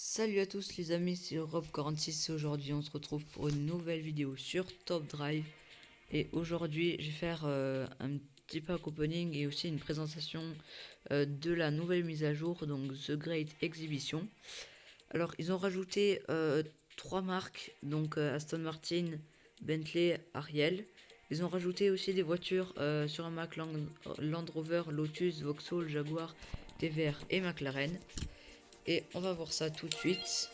Salut à tous les amis, c'est Rob46 et aujourd'hui on se retrouve pour une nouvelle vidéo sur Top Drive. Et aujourd'hui je vais faire un petit pack opening et aussi une présentation de la nouvelle mise à jour, donc The Great Exhibition. Alors ils ont rajouté 3 marques, donc Aston Martin, Bentley, Ariel. Ils ont rajouté aussi des voitures sur un Mac Land Rover, Lotus, Vauxhall, Jaguar, TVR et McLaren. Et on va voir ça tout de suite.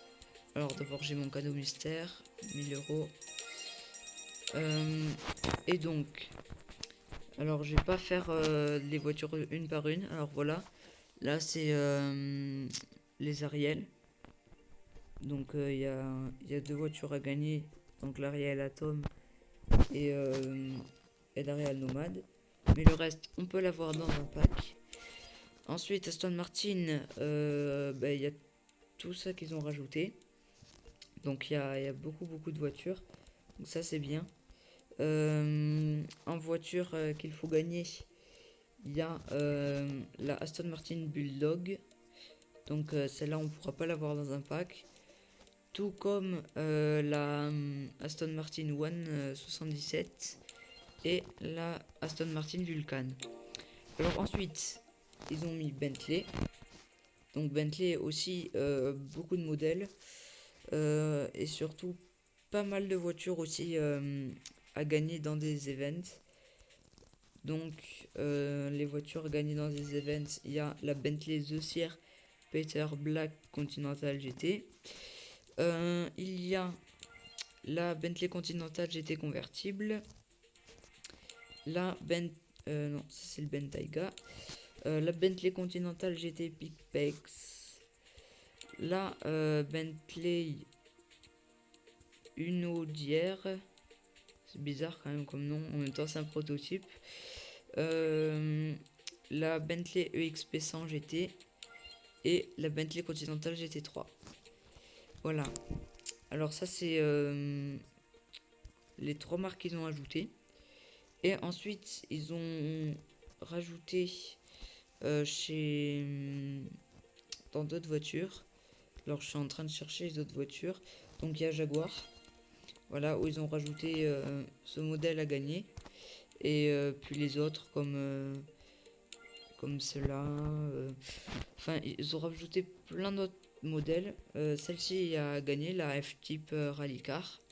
Alors d'abord j'ai mon cadeau mystère, 1000 euros. Et donc, alors je vais pas faire les voitures une par une. Alors voilà, là c'est les Ariel. Donc il y a deux voitures à gagner. Donc l'Ariel Atom et l'Ariel Nomade. Mais le reste, on peut l'avoir dans un pack. Ensuite, Aston Martin, il y a tout ça qu'ils ont rajouté. Donc il y a beaucoup de voitures. Donc ça c'est bien. En voiture qu'il faut gagner, il y a la Aston Martin Bulldog. Donc celle-là on pourra pas l'avoir dans un pack. Tout comme la Aston Martin One 77 et la Aston Martin Vulcan. Alors ensuite, ils ont mis Bentley. Donc Bentley aussi beaucoup de modèles. Et surtout pas mal de voitures aussi à gagner dans des events. Donc les voitures gagnées dans des events, il y a la Bentley The Sierra Peter Black Continental GT. Il y a la Bentley Continental GT convertible. La non, ça c'est le Bentayga. La Bentley Continental GT Pex. La Bentley Uno d'hier. C'est bizarre quand même comme nom. En même temps, c'est un prototype. La Bentley EXP 100 GT et la Bentley Continental GT3. Voilà. Alors ça c'est les trois marques qu'ils ont ajoutées. Et ensuite ils ont rajouté dans d'autres voitures. Alors je suis en train de chercher les autres voitures. Donc il y a Jaguar. Voilà, où ils ont rajouté ce modèle à gagner. Et puis les autres comme cela. Enfin, ils ont rajouté plein d'autres modèles. Celle-ci a gagné la F-Type Rally Car.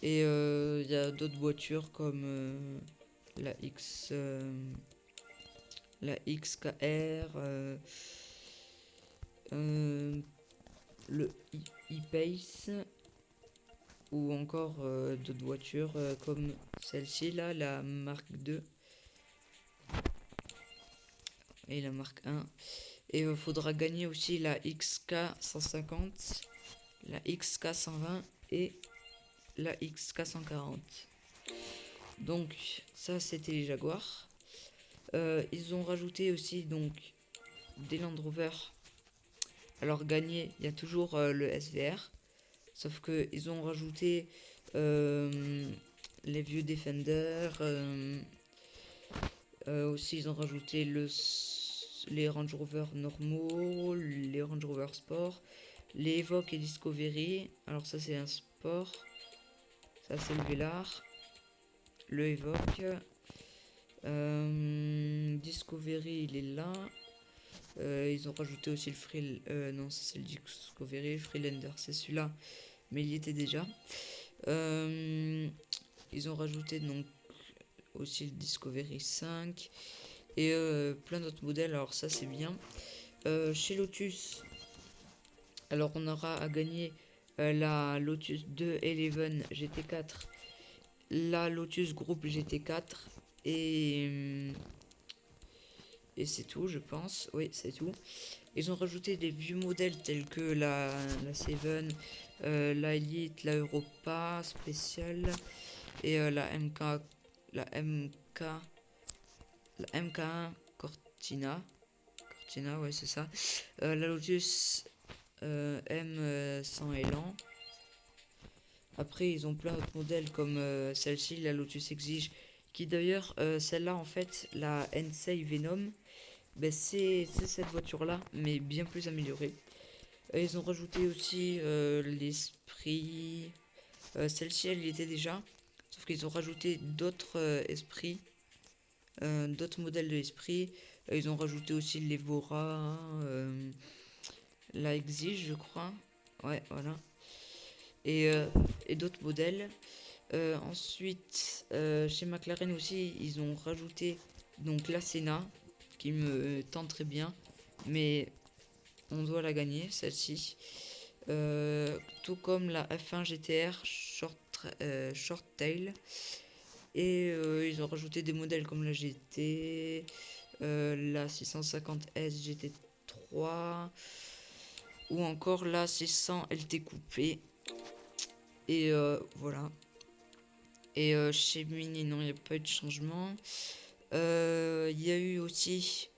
Et il y a d'autres voitures comme la la XKR, le E-Pace, ou encore d'autres voitures comme celle-ci là, la marque 2 et la marque 1. Et il faudra gagner aussi la XK 150, la XK 120 et la XK 140. Donc ça c'était les Jaguars. Ils ont rajouté aussi donc des Land Rover. Alors gagner, il y a toujours le SVR. Sauf que ils ont rajouté les vieux Defender. Aussi ils ont rajouté les Range Rover normaux, les Range Rover Sport, les Evoque et Discovery. Alors ça c'est un Sport. Ça c'est le Velar. Le Evoque. Discovery il est là. Ils ont rajouté aussi le Free. Non, ça c'est le Discovery. Le Freelander, c'est celui-là. Mais il y était déjà. Ils ont rajouté donc aussi le Discovery 5. Et plein d'autres modèles. Alors ça c'est bien. Chez Lotus. Alors on aura à gagner la Lotus 211 GT4. La Lotus Group GT4. Et c'est tout, je pense. Oui, c'est tout. Ils ont rajouté des vieux modèles tels que la 7, la Elite, la Europa spéciale et la MK, la MK, la MK1 Cortina. Cortina, ouais, c'est ça. La Lotus M100 Elan. Après, ils ont plein d'autres modèles comme celle-ci, la Lotus Exige. Qui d'ailleurs, celle-là, en fait, la Ensei Venom. Ben c'est cette voiture là mais bien plus améliorée. Ils ont rajouté aussi l'esprit. Celle-ci, elle y était déjà. Sauf qu'ils ont rajouté d'autres esprits, d'autres modèles de l'esprit. Ils ont rajouté aussi l'Evora, la Exige, je crois. Ouais, voilà. Et, euh, et d'autres modèles. Ensuite, chez McLaren aussi, ils ont rajouté donc la Senna, qui me tente très bien. Mais on doit la gagner, celle-ci. Tout comme la F1 GTR Short Tail. Et ils ont rajouté des modèles comme la GT, la 650S GT3 ou encore la 600 LT coupé. Et voilà. Et chez Mini, non, il n'y a pas eu de changement. Il y a eu aussi...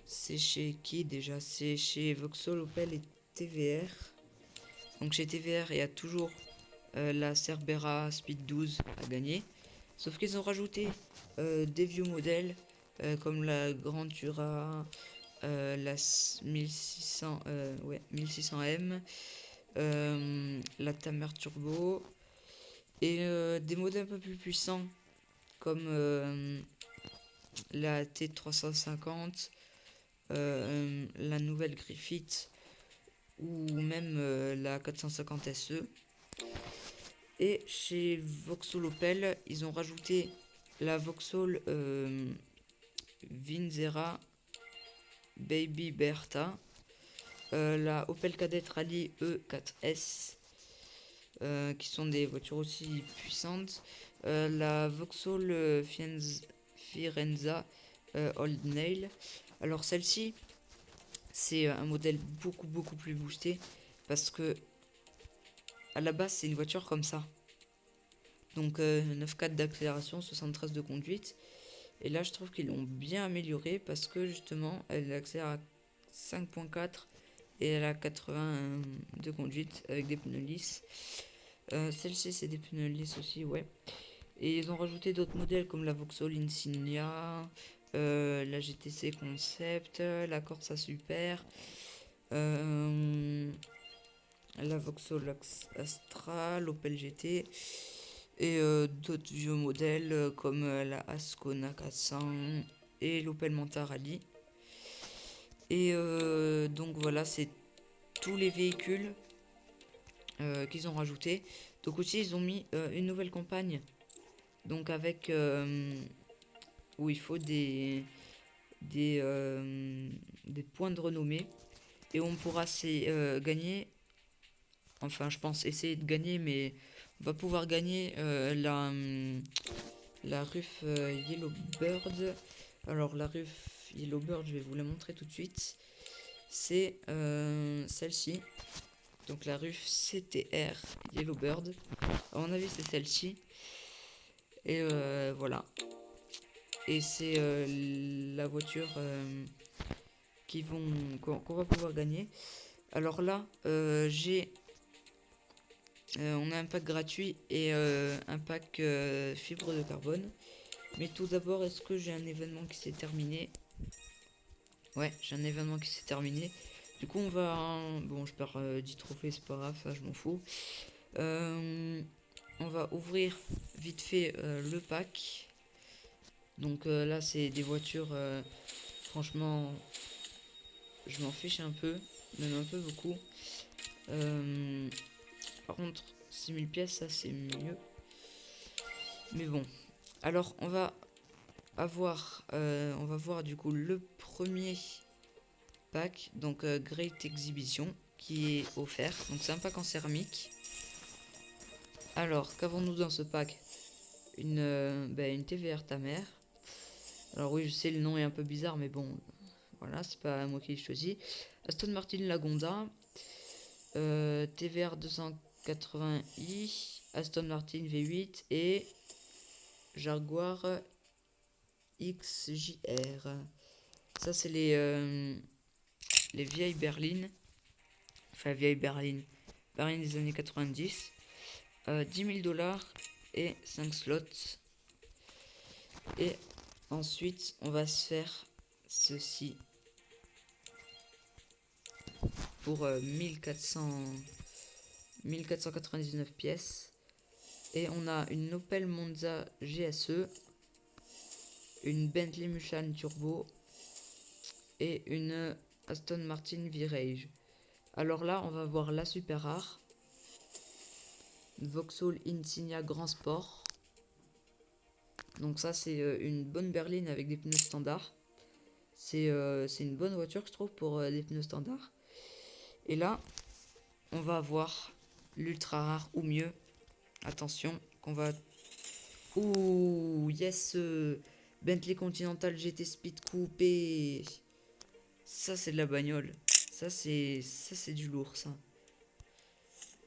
c'est chez qui déjà? C'est chez Vauxhall, Opel et TVR. Donc chez TVR, il y a toujours la Cerbera Speed 12 à gagner. Sauf qu'ils ont rajouté des vieux modèles comme la Grantura, la 1600, ouais, 1600M, la Tamer Turbo et des modèles un peu plus puissants comme la T350, la nouvelle Griffith ou même la 450 SE. Et chez Vauxhall Opel, ils ont rajouté la Vauxhall Vinzera Baby Bertha, la Opel Kadett Rally E4S, qui sont des voitures aussi puissantes, la Vauxhall Firenza Old Nail. Alors celle-ci, c'est un modèle beaucoup plus boosté parce que à la base c'est une voiture comme ça. Donc 9,4 d'accélération, 73 de conduite. Et là je trouve qu'ils l'ont bien amélioré parce que justement elle accélère à 5,4 et elle a 80 de conduite avec des pneus lisses. Celle-ci c'est des pneus lisses aussi, ouais. Et ils ont rajouté d'autres modèles comme la Vauxhall Insignia, la GTC Concept, la Corsa Super, la Vauxhall Astra, l'Opel GT et d'autres vieux modèles comme la Ascona 400 et l'Opel Manta Rally. Et donc voilà, c'est tous les véhicules qu'ils ont rajoutés. Donc aussi ils ont mis une nouvelle campagne, donc avec où il faut des points de renommée et on pourra gagner, enfin je pense essayer de gagner, mais on va pouvoir gagner la RUF Yellowbird. Alors la RUF Yellowbird, je vais vous la montrer tout de suite. C'est celle-ci. Donc la RUF CTR Yellowbird. À mon avis c'est celle-ci. Et voilà. Et c'est la voiture qu'on va pouvoir gagner. Alors là, on a un pack gratuit et un pack fibre de carbone. Mais tout d'abord, est-ce que j'ai un événement qui s'est terminé? Ouais, j'ai un événement qui s'est terminé. Du coup, on va... Bon, je perds 10 trophées, c'est pas grave, ça, je m'en fous. On va ouvrir vite fait le pack. Donc là, c'est des voitures... franchement, je m'en fiche un peu, même un peu beaucoup. Par contre, 6000 pièces, ça c'est mieux. Mais bon. Alors, on va voir du coup le premier pack, donc Great Exhibition, qui est offert. Donc c'est un pack en céramique. Alors, qu'avons-nous dans ce pack? Une TVR ta mère. Alors oui, je sais, le nom est un peu bizarre, mais bon, voilà, c'est pas moi qui l'ai choisi. Aston Martin Lagonda, TVR 280i, Aston Martin V8 et Jaguar XJR. Ça, c'est les vieilles berlines. Enfin, vieilles berlines. Berlines des années 90. 10 000 dollars et 5 slots. Et ensuite, on va se faire ceci. pour 1499 pièces. Et on a une Opel Monza GSE, une Bentley Mulsanne Turbo et une Aston Martin Virage. Alors là, on va voir la super rare. Vauxhall Insignia Grand Sport. Donc ça, c'est une bonne berline avec des pneus standards. C'est une bonne voiture, je trouve, pour des pneus standards. Et là, on va avoir l'ultra rare ou mieux. Attention, qu'on va... Ouh, yes, Bentley Continental GT Speed Coupé. Ça, c'est de la bagnole. Ça, c'est du lourd, ça.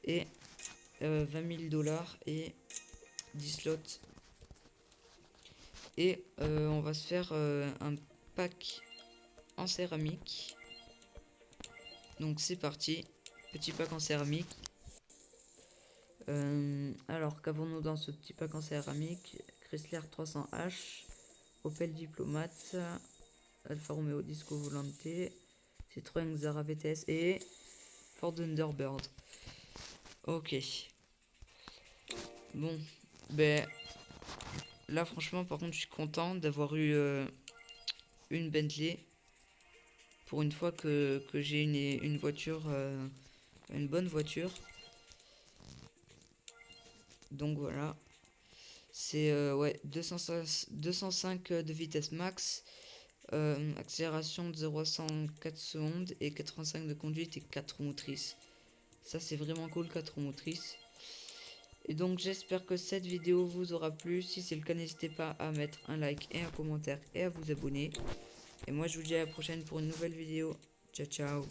Et 20 000 $ et 10 slots. Et on va se faire un pack en céramique. Donc c'est parti. Petit pack en céramique. Alors qu'avons-nous dans ce petit pack en céramique? Chrysler 300H, Opel Diplomate, Alfa Romeo Disco Volante, Citroën Xara VTS et Ford Thunderbird. Ok. Bon, ben là franchement par contre je suis content d'avoir eu une Bentley. Pour une fois que j'ai une voiture, une bonne voiture. Donc voilà. C'est ouais, 205 de vitesse max, accélération de 0 à 104 secondes et 85 de conduite et 4 roues motrices. Ça c'est vraiment cool, 4 roues motrices. Et donc j'espère que cette vidéo vous aura plu. Si c'est le cas, n'hésitez pas à mettre un like et un commentaire et à vous abonner. Et moi je vous dis à la prochaine pour une nouvelle vidéo. Ciao ciao.